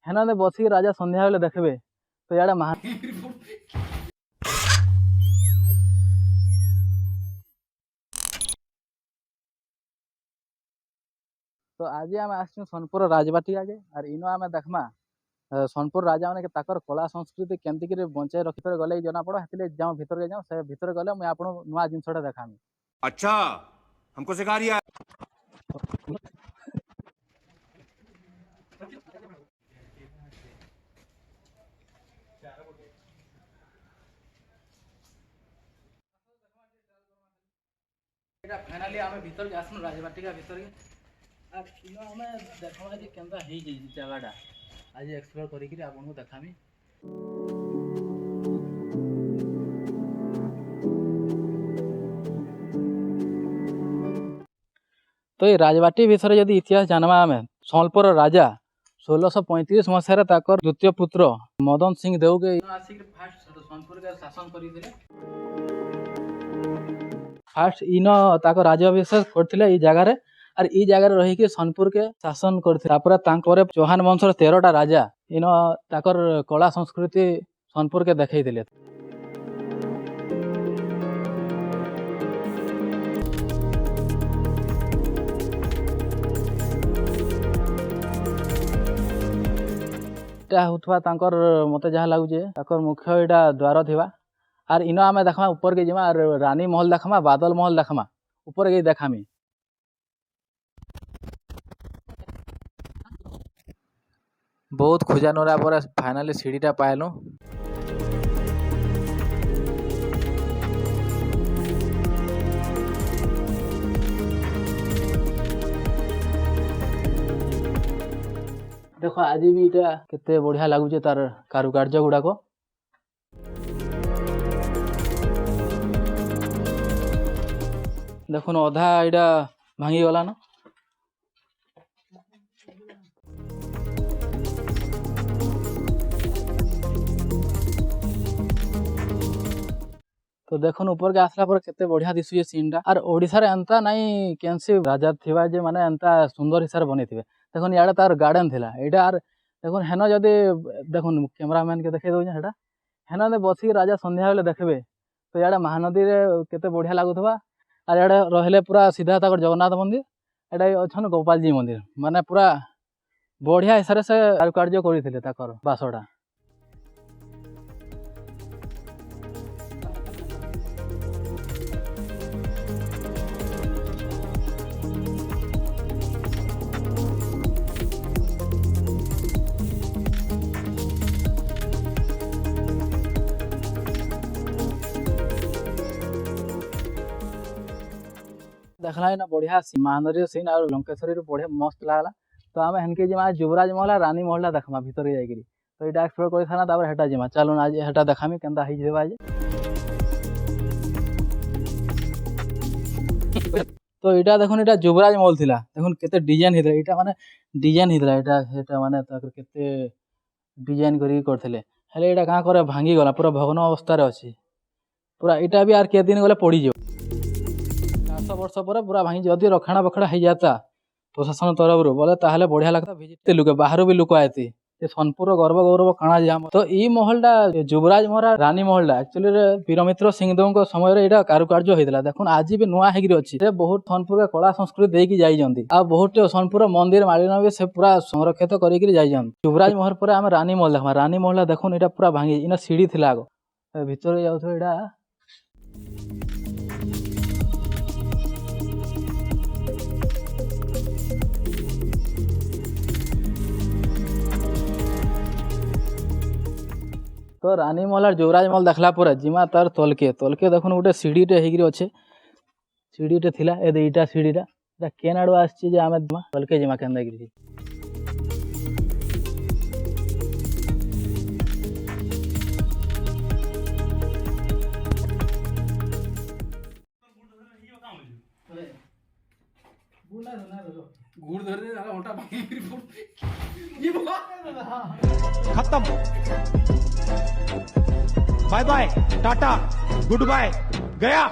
हेना बसिक राजा संध्या बेले देखबे तो याडे महा तो आज आम आसू सोनपुर राजबाटी आगे और इनो आम देखमा सोनपुर राजा मैंने ताकर कला संस्कृति केमती बंचाई रखी गले जना पड़ो से जाऊँ भितर जाऊँ से भितर गले मुझे आपको नुआ जिनसा देखामी। अच्छा हमको सिखा रिया फाइनाली आम भीतर आसनु राजबाटिका भीतर के इनो आम देखा जे केनता हे जगहटा आज एक्सप्लोर करी आपको देखामी। तो ये राजबाटी विषय जदि इतिहास जानमा आम सम्बलपुर राजा 1635 मसीह द्वितीय पुत्र मदन सिंह देव के फास्ट सोनपुर के शासन करते फास्ट इन ताको राज्याभिषेक करथिले ई जगह रे और ई जगह रही के सोनपुर के शासन करथिले। चौहान वंशर 13टा राजा इन ताकर कला संस्कृति सोनपुर के देखैथिले। होथवा तांकर मते जहाँ लगुचे ताकर मुख्य एटा द्वार थिबा और इनो आमे देखमा ऊपर के जिमा और रानी महल देखमा बादल महल देखमा ऊपर के देखामी। बहुत खोजा नोरा पर फाइनली सीढ़ीटा पाइलु। देखो आज भी इटा केते बढ़िया लगुचे तार कारुकार्य गुड़ाक देखुन अधा इटा भांगी गला न। तो देखुन ऊपर के आसला पर केते बढ़िया दिसुए सीनटा और ओडिसा रे एंता नहीं केनसी राजा थिबा जे माने एंता सुंदर हिसाब बनेथिबे। देखुन याडे तार गार्डन थिला एटा और देखुन हेन जदि देखुन कैमरामैन के देखे दउछे हेटा हेन बसिक राजा संध्या बेले देखबे तो याडे महानदी रे केते बढ़िया लागुथबा और याडे रहले पूरा सीधा ताकर जगन्नाथ मंदिर एटा अछन गोपाल जी मंदिर माने पूरा बढ़िया हिसाब से कारुकार्य करिथिले ताकर बासडा। देखला ना बढ़िया महानदी सीन और लंकेश्वरी बढ़िया मस्त लागला। तो आम हेनके जिमा युवराज महल रानी महल देखमा भीतर जाइकरी तो ये एक्सप्लोर कर थाना तापर हेटा जिमा चलो आज हेटा देखामी केनता हिज देबा आज। तो इटा देखुन इटा युवराज महल थिला देखुन केते डिजाइन हितला इटा माने डिजाइन हितला इटा हेटा माने ताकर केते डिजाइन करी करथिले हेले इटा का करे भांगी गला पूरा भग्न अवस्था रे अछि पूरा इटा भी आर के दिन गले पड़ी जो 500 वर्ष पर पूरा भांगी जदि रखणा बखड़ा हो जाता प्रशासन तरफ बोले ताहले बढ़िया लगता विजिट लोग बाहर भी लोक आते सोनपुर गर्व गौरव काणा जाम। तो ई महलटा युवराज महल रानी महलटा एक्चुअली वीरमित्र सिंहदेव समय रे एटा कारुकार्य होइतला देखुन आज भी नुआ हेगिरि अछि से बहुत सोनपुर के कला संस्कृति देकी जाई जंती आ बहुत सोनपुर मंदिर मालिना भी से पूरा संरक्षित करिकि जाई जंती। युवराज महल पर हम रानी महल देखमा रानी महल देखुन एटा पूरा भांगी इना सीढ़ी थिला आगो भीतर जाउथो एटा तो रानी महल और युवराज महल देखला पर जिमा तार तलके तलके देखुन गोटे सीढ़ीटे हेगिरि अच्छे सीढ़ीटे थिला ए दुईटा सीढ़ीटा एटा केन आडू आछि जे आमे तलके जिमा केन देगिरि गुड़ धर दे साला ओटा ये खत्म bye bye tata goodbye गया।